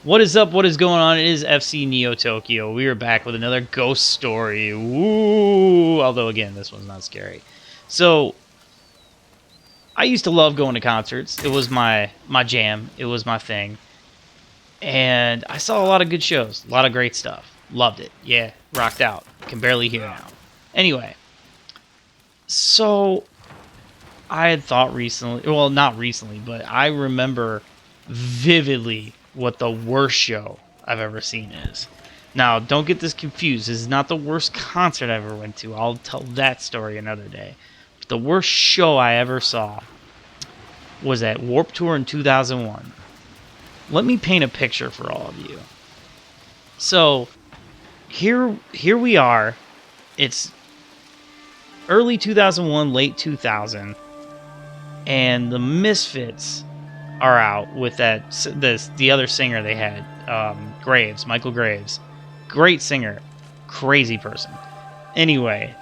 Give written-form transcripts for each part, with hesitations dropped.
What is up? What is going on? It is FCneoTokyo. We are back with another ghost story. Woo! Although, again, this one's not scary. So, I used to love going to concerts. It was my jam. It was my thing. And I saw a lot of good shows. A lot of great stuff. Loved it. Yeah, rocked out. Can barely hear now. Anyway, so I had thought recently, well, not recently, but I remember vividly what the worst show I've ever seen is. Now, don't get this confused. This is not the worst concert I ever went to. I'll tell that story another day. But the worst show I ever saw was at Warped Tour in 2001. Let me paint a picture for all of you. So, here we are. It's early 2001, late 2000. And the Misfits are out with the other singer they had, Michael Graves, great singer, crazy person. Anyway,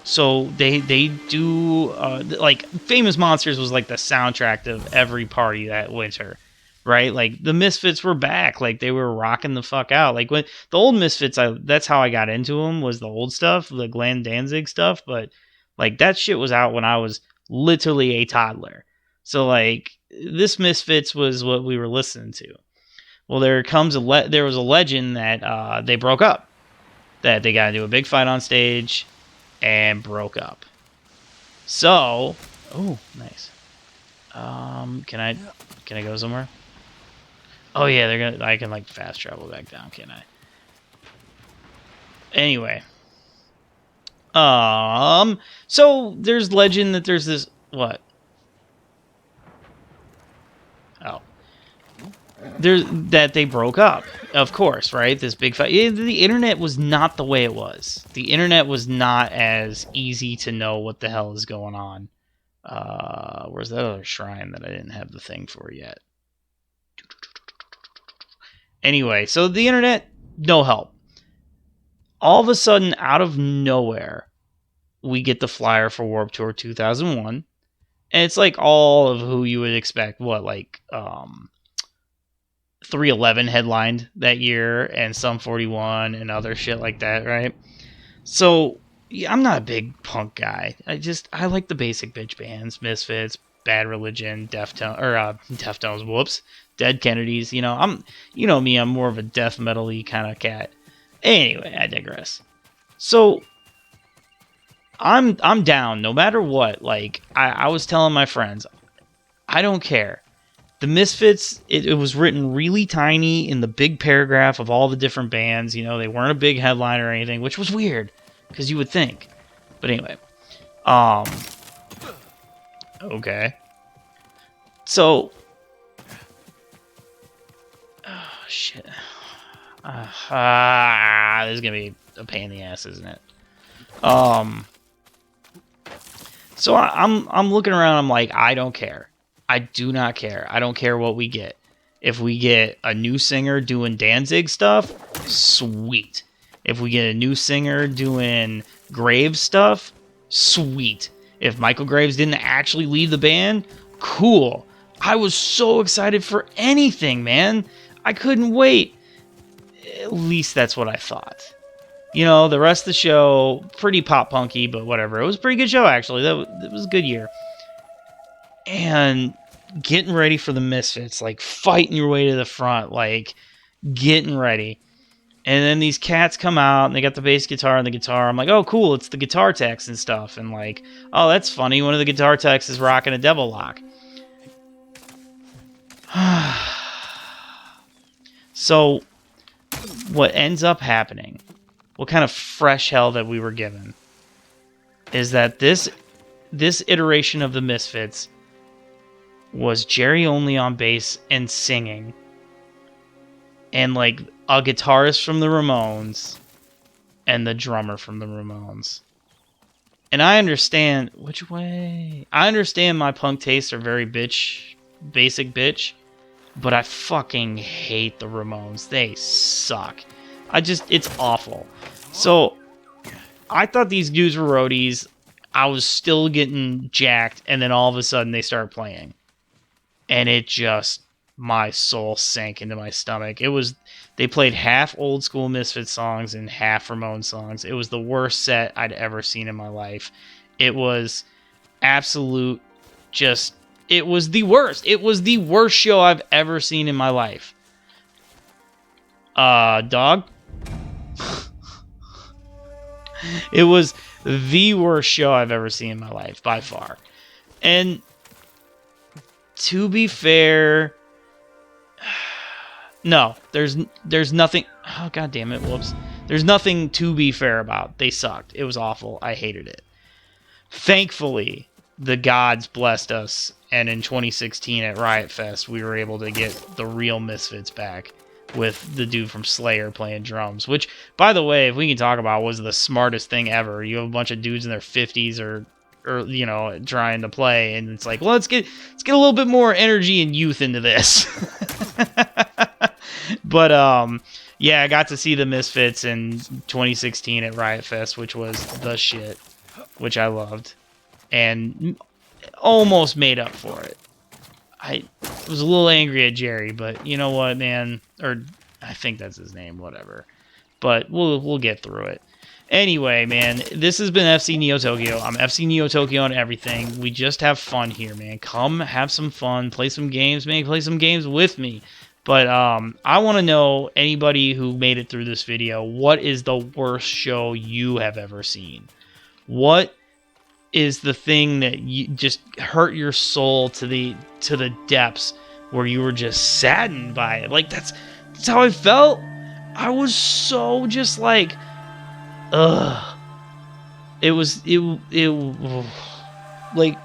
so they do like Famous Monsters was like the soundtrack of every party that winter, right? Like the Misfits were back, like they were rocking the fuck out. Like when the old Misfits, that's how I got into them, was the old stuff, the Glenn Danzig stuff. But like that shit was out when I was literally a toddler. So like this Misfits was what we were listening to. Well, there was a legend that they broke up, that they got into a big fight on stage and broke up. So, oh, nice. Can I go somewhere? Oh yeah, I can like fast travel back down, can't I? Anyway, so there's legend that there's this what? Oh. That they broke up, of course, right? This big fight. The internet was not the way it was. The internet was not as easy to know what the hell is going on. Where's that other shrine that I didn't have the thing for yet? Anyway, so the internet, no help. All of a sudden, out of nowhere, we get the flyer for Warped Tour 2001. And it's like all of who you would expect. What, like, 311 headlined that year, and Sum 41 and other shit like that, right? So, yeah, I'm not a big punk guy. I like the basic bitch bands, Misfits, Bad Religion, Deftones, whoops, Dead Kennedys. You know me, I'm more of a death metal-y kind of cat. Anyway, I digress. So, I'm down no matter what. Like, I was telling my friends, I don't care. The Misfits, it was written really tiny in the big paragraph of all the different bands. You know, they weren't a big headliner or anything, which was weird, because you would think. But anyway. Okay. So. Oh, shit. This is going to be a pain in the ass, isn't it? So I'm looking around, I'm like, I don't care. I do not care. I don't care what we get. If we get a new singer doing Danzig stuff, sweet. If we get a new singer doing Graves stuff, sweet. If Michael Graves didn't actually lead the band, cool. I was so excited for anything, man. I couldn't wait. At least that's what I thought. You know, the rest of the show, pretty pop-punky, but whatever. It was a pretty good show, actually. It was a good year. And getting ready for the Misfits, like fighting your way to the front, like getting ready. And then these cats come out, and they got the bass guitar and the guitar. I'm like, oh, cool, it's the guitar techs and stuff. And like, oh, that's funny. One of the guitar techs is rocking a Devil Lock. So, what ends up happening, what kind of fresh hell that we were given, is that this iteration of the Misfits was Jerry Only on bass and singing, and like a guitarist from the Ramones and the drummer from the Ramones. And I understand I understand my punk tastes are very basic bitch, but I fucking hate the Ramones. They suck. It's awful. So I thought these dudes were roadies. I was still getting jacked, and then all of a sudden they start playing. And it just my soul sank into my stomach. They played half old school Misfits songs and half Ramones songs. It was the worst set I'd ever seen in my life. It was absolute just it was the worst. It was the worst show I've ever seen in my life. Dog. It was the worst show I've ever seen in my life by far. And to be fair, no, there's nothing. Oh, god damn it, whoops. There's nothing to be fair about. They sucked. It was awful. I hated it. Thankfully, the gods blessed us, and in 2016 at Riot Fest, we were able to get the real Misfits back with the dude from Slayer playing drums, which, by the way, if we can talk about, was the smartest thing ever. You have a bunch of dudes in their 50s or you know, trying to play, and it's like, well, let's get a little bit more energy and youth into this. But yeah, I got to see the Misfits in 2016 at Riot Fest, which was the shit, which I loved, and almost made up for it. I was a little angry at Jerry, but you know what, man? Or I think that's his name, whatever. But we'll get through it. Anyway, man, this has been FCneoTokyo. I'm FCneoTokyo on everything. We just have fun here, man. Come have some fun, play some games, man. Play some games with me. But I want to know, anybody who made it through this video, what is the worst show you have ever seen? What is the thing that you just hurt your soul to the depths where you were just saddened by it? Like, that's how I felt. I was so just like, ugh. It like,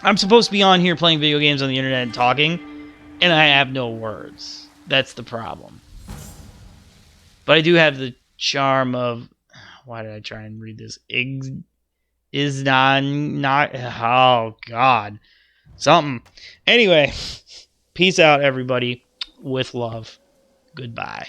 I'm supposed to be on here playing video games on the internet and talking, and I have no words. That's the problem. But I do have the charm of, why did I try and read this? Is not oh god, something. Anyway, peace out, everybody. With love. Goodbye.